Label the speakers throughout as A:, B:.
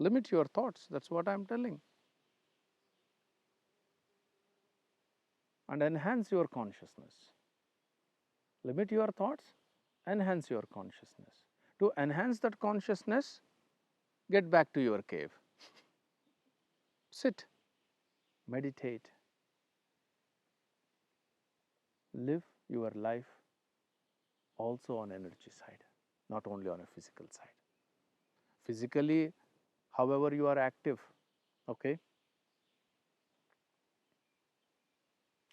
A: Limit your thoughts. That's what I'm telling. And enhance your consciousness. Limit your thoughts, enhance your consciousness. To enhance that consciousness, get back to your cave. Sit, meditate, live your life also on energy side, not only on a physical side. Physically, however you are active, okay?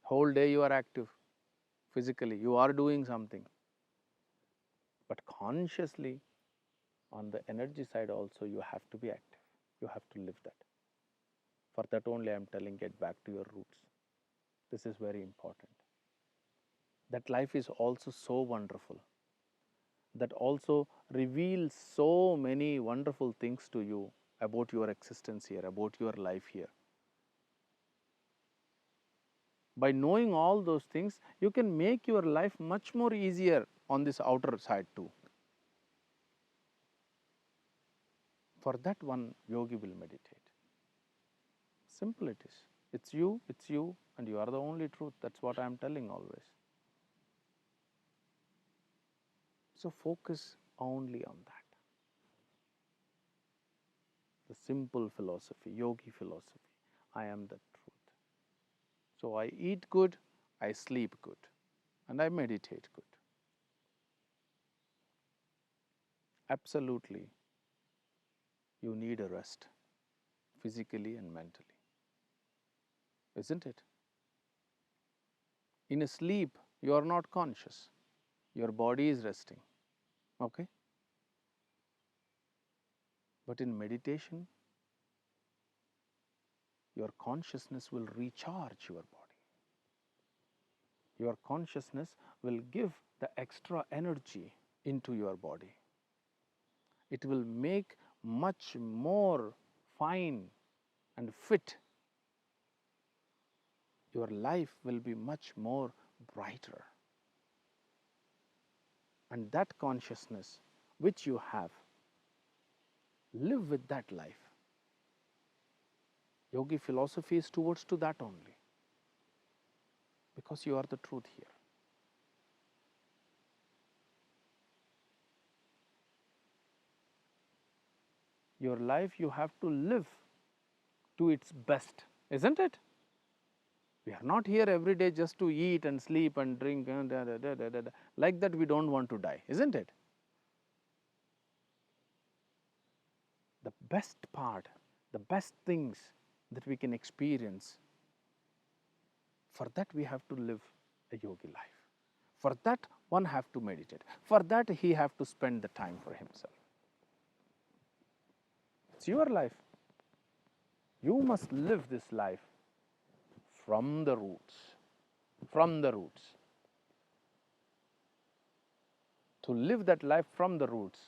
A: Whole day you are active. Physically, you are doing something. But consciously, on the energy side also, you have to be active. You have to live that. For that only I am telling, get back to your roots. This is very important. That life is also so wonderful. That also reveals so many wonderful things to you about your existence here, about your life here. By knowing all those things, you can make your life much more easier on this outer side too. For that one, yogi will meditate. Simple it is. It's you, and you are the only truth. That's what I am telling always. So focus only on that. The simple philosophy, yogi philosophy. I am the truth. So I eat good, I sleep good, and I meditate good. Absolutely, you need a rest, physically and mentally. Isn't it? In a sleep, you are not conscious. Your body is resting. Okay? But in meditation, your consciousness will recharge your body. Your consciousness will give the extra energy into your body. It will make much more fine and fit. Your life will be much more brighter. And that consciousness which you have, live with that life. Yogi philosophy is towards to that only. Because you are the truth here. Your life you have to live to its best, isn't it? We are not here every day just to eat and sleep and drink and like that we don't want to die, isn't it? The best part, the best things that we can experience, for that we have to live a yogi life. For that one have to meditate. For that he have to spend the time for himself. It's your life. You must live this life from the roots. From the roots. To live that life from the roots,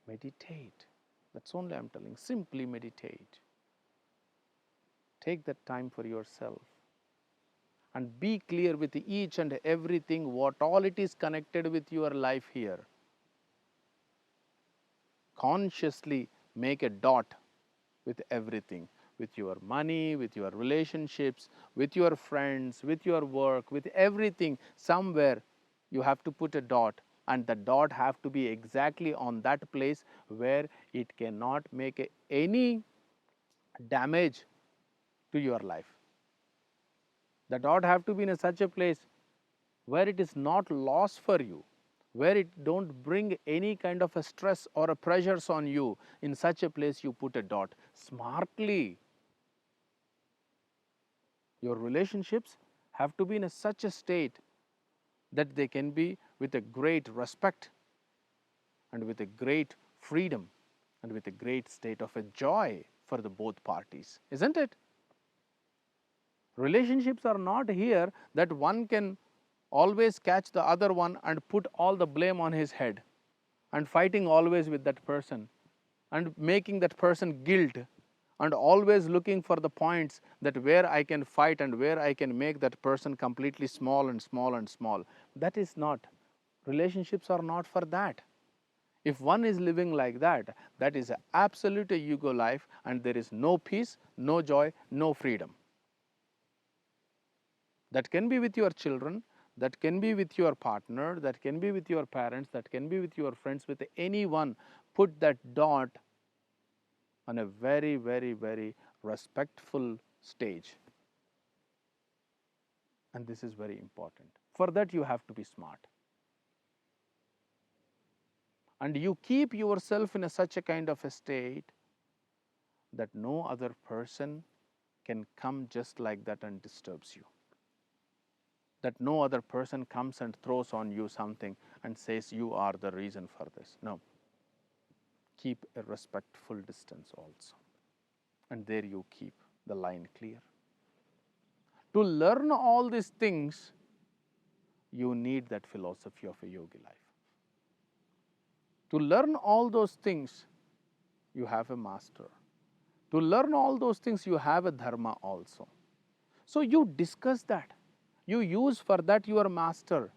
A: meditate. That's only I'm telling. Simply meditate. Take that time for yourself. And be clear with each and everything, what all it is connected with your life here. Consciously make a dot with everything. With your money, with your relationships, with your friends, with your work, with everything. Somewhere you have to put a dot, and the dot have to be exactly on that place where it cannot make any damage to your life. The dot have to be in such a place where it is not loss for you, where it don't bring any kind of a stress or a pressures on you. In such a place you put a dot smartly. Your relationships have to be in such a state that they can be with a great respect and with a great freedom and with a great state of a joy for the both parties, isn't it? Relationships are not here that one can always catch the other one and put all the blame on his head and fighting always with that person and making that person guilt and always looking for the points that where I can fight and where I can make that person completely small and small and small. That is not. Relationships are not for that. If one is living like that, that is an absolute ego life, and there is no peace, no joy, no freedom. That can be with your children, that can be with your partner, that can be with your parents, that can be with your friends, with anyone. Put that dot on a very, very, very respectful stage. And this is very important. For that, you have to be smart. And you keep yourself in such a kind of a state that no other person can come just like that and disturbs you. That no other person comes and throws on you something and says you are the reason for this. No. Keep a respectful distance also. And there you keep the line clear. To learn all these things, you need that philosophy of a yogi life. To learn all those things, you have a master. To learn all those things, you have a dharma also. So you discuss that. You use for that your master.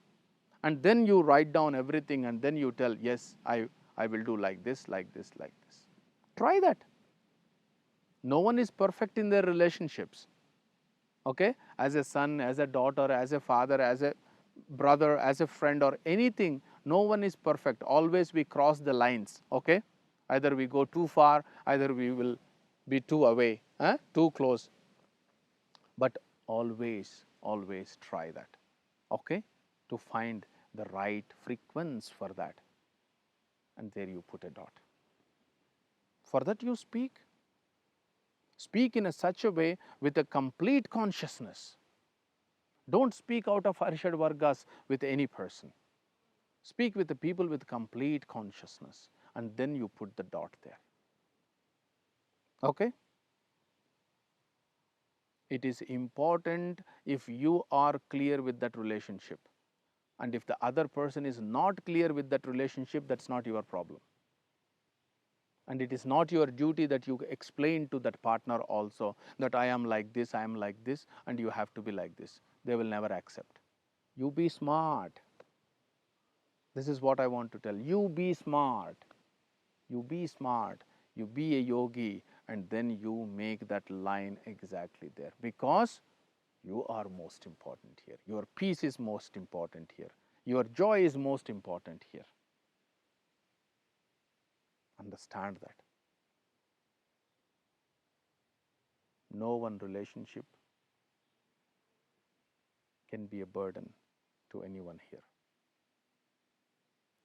A: And then you write down everything, and then you tell, yes, I will do like this, like this, like this. Try that. No one is perfect in their relationships. Okay? As a son, as a daughter, as a father, as a brother, as a friend, or anything, no one is perfect. Always we cross the lines. Okay? Either we go too far, either we will be too away, too close. But always, always try that. Okay? To find the right frequency for that. And there you put a dot. For that you speak. Speak in such a way with a complete consciousness. Don't speak out of Arshad Vargas with any person. Speak with the people with complete consciousness, and then you put the dot there. Okay? It is important if you are clear with that relationship. And if the other person is not clear with that relationship, that's not your problem. And it is not your duty that you explain to that partner also that I am like this, and you have to be like this. They will never accept. You be smart. This is what I want to tell. You be smart. You be smart. You be a yogi, and then you make that line exactly there. Because you are most important here. Your peace is most important here. Your joy is most important here. Understand that. No one relationship can be a burden to anyone here.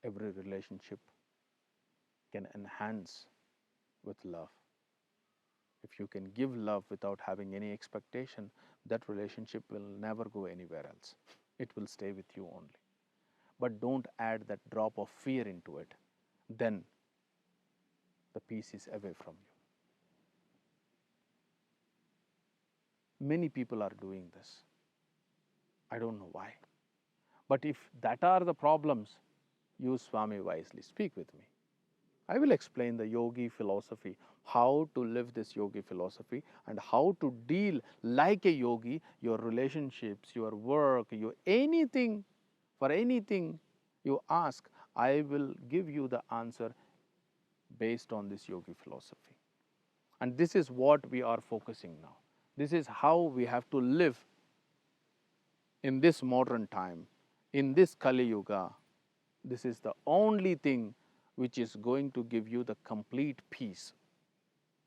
A: Every relationship can enhance with love. If you can give love without having any expectation, that relationship will never go anywhere else. It will stay with you only. But don't add that drop of fear into it. Then the peace is away from you. Many people are doing this. I don't know why. But if that are the problems, use Swami wisely. Speak with me. I will explain the yogi philosophy, how to live this yogi philosophy, and how to deal like a yogi, your relationships, your work, your anything, for anything you ask, I will give you the answer based on this yogi philosophy. And this is what we are focusing now. This is how we have to live in this modern time, in this Kali Yuga. This is the only thing which is going to give you the complete peace,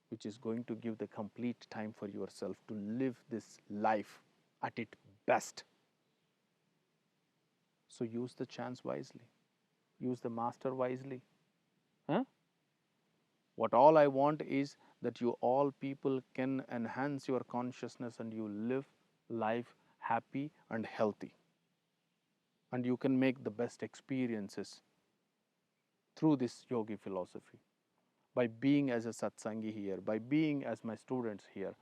A: which is going to give the complete time for yourself to live this life at its best. So use the chance wisely. Use the master wisely. What all I want is that you all people can enhance your consciousness and you live life happy and healthy. And you can make the best experiences through this yogi philosophy. By being as a satsangi here, by being as my students here,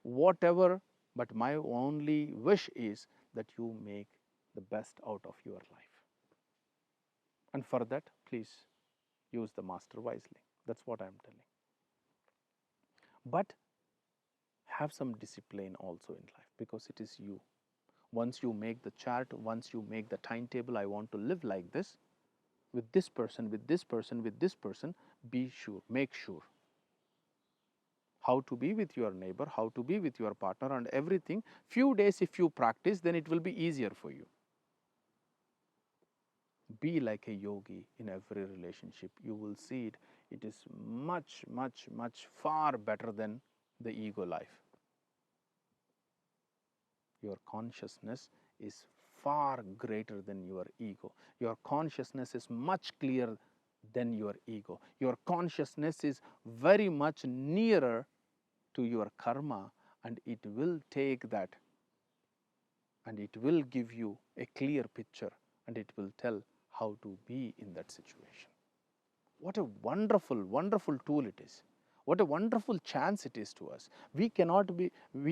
A: whatever, but my only wish is that you make the best out of your life. And for that, please use the master wisely. That's what I'm telling. But have some discipline also in life, because it is you. Once you make the chart, once you make the timetable, I want to live like this, with this person, with this person, with this person. Be sure, make sure how to be with your neighbor, how to be with your partner, and everything. Few days if you practice, then it will be easier for you. Be like a yogi in every relationship. You will see it. It is much, much, much far better than the ego life. Your consciousness is far greater than your ego. Your consciousness is much clearer than your ego. Your consciousness is very much nearer to your karma, and it will take that and it will give you a clear picture, and it will tell how to be in that situation. What a wonderful, wonderful tool it is. What a wonderful chance it is to us. We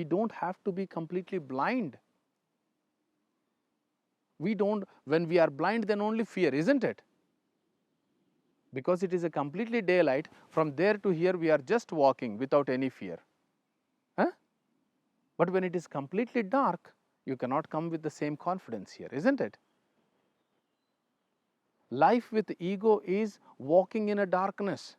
A: don't have to be completely blind. When we are blind, then only fear, isn't it? Because it is a completely daylight, from there to here we are just walking without any fear. Huh? But when it is completely dark, you cannot come with the same confidence here, isn't it? Life with ego is walking in a darkness.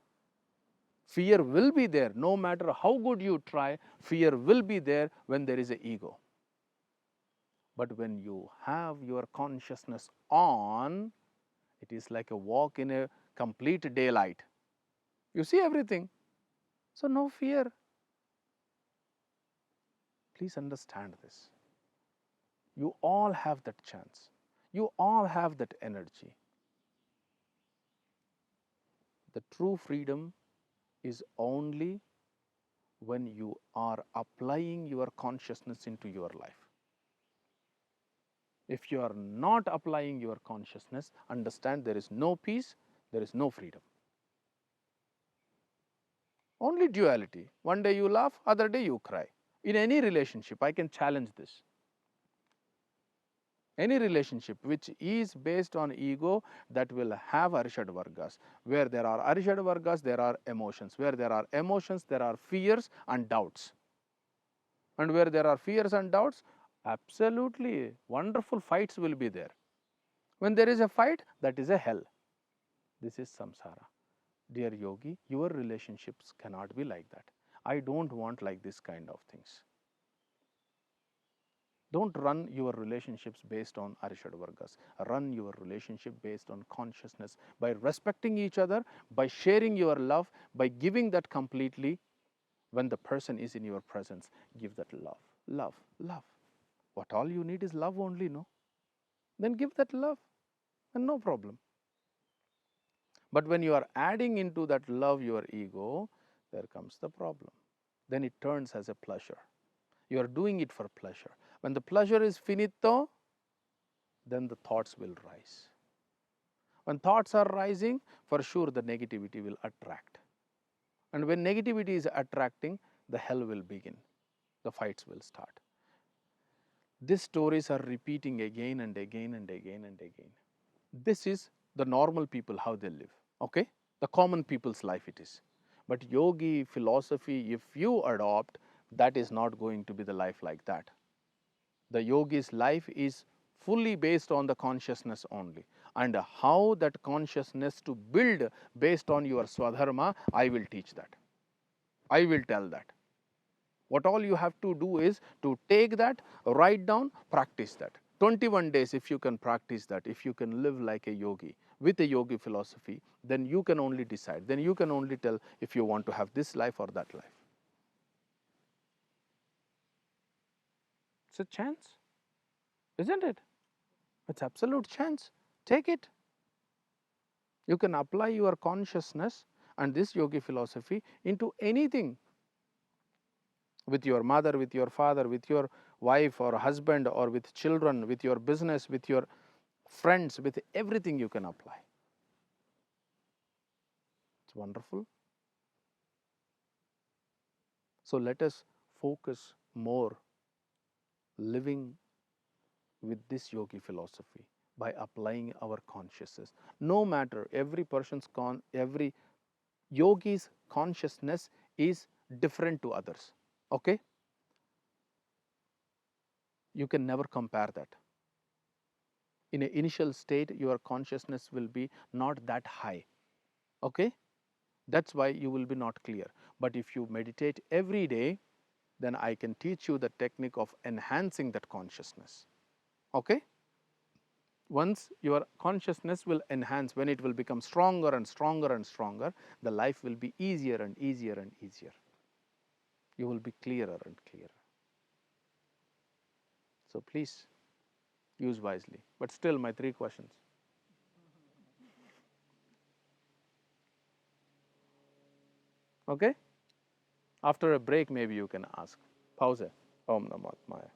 A: Fear will be there. No matter how good you try, fear will be there when there is an ego. But when you have your consciousness on, it is like a walk in a complete daylight. You see everything. So no fear. Please understand this. You all have that chance. You all have that energy. The true freedom is only when you are applying your consciousness into your life. If you are not applying your consciousness, understand there is no peace, there is no freedom. Only duality. One day you laugh, other day you cry. In any relationship, I can challenge this. Any relationship which is based on ego, that will have arishad vargas. Where there are arishad vargas, there are emotions. Where there are emotions, there are fears and doubts. And where there are fears and doubts, absolutely wonderful fights will be there. When there is a fight, that is a hell. This is samsara. Dear yogi, your relationships cannot be like that. I don't want like this kind of things. Don't run your relationships based on arishad vargas. Run your relationship based on consciousness, by respecting each other, by sharing your love, by giving that completely. When the person is in your presence, give that love, love, love. What all you need is love only, no? Then give that love, and no problem. But when you are adding into that love your ego, there comes the problem. Then it turns as a pleasure. You are doing it for pleasure. When the pleasure is finito, then the thoughts will rise. When thoughts are rising, for sure the negativity will attract. And when negativity is attracting, the hell will begin. The fights will start. These stories are repeating again and again and again and again. This is the normal people, how they live. Okay? The common people's life it is. But yogi philosophy, if you adopt, that is not going to be the life like that. The yogi's life is fully based on the consciousness only. And how that consciousness to build based on your swadharma, I will teach that. I will tell that. What all you have to do is to take that, write down, practice that. 21 days if you can practice that, if you can live like a yogi, with a yogi philosophy, then you can only decide. Then you can only tell if you want to have this life or that life. It's a chance, isn't it? It's absolute chance. Take it. You can apply your consciousness and this yogi philosophy into anything. With your mother, with your father, with your wife or husband, or with children, with your business, with your friends, with everything you can apply. It's wonderful. So let us focus more living with this yogi philosophy by applying our consciousness. No matter, every yogi's consciousness is different to others. Okay? You can never compare that. in an initial state, your consciousness will be not that high. Okay? That's why you will be not clear. But if you meditate every day, then I can teach you the technique of enhancing that consciousness. Okay? Once your consciousness will enhance, when it will become stronger and stronger and stronger, the life will be easier and easier and easier. You will be clearer and clearer. So please use wisely. But still, my 3 questions. Okay? After a break, maybe you can ask. Pause. Om Namo Atmaya.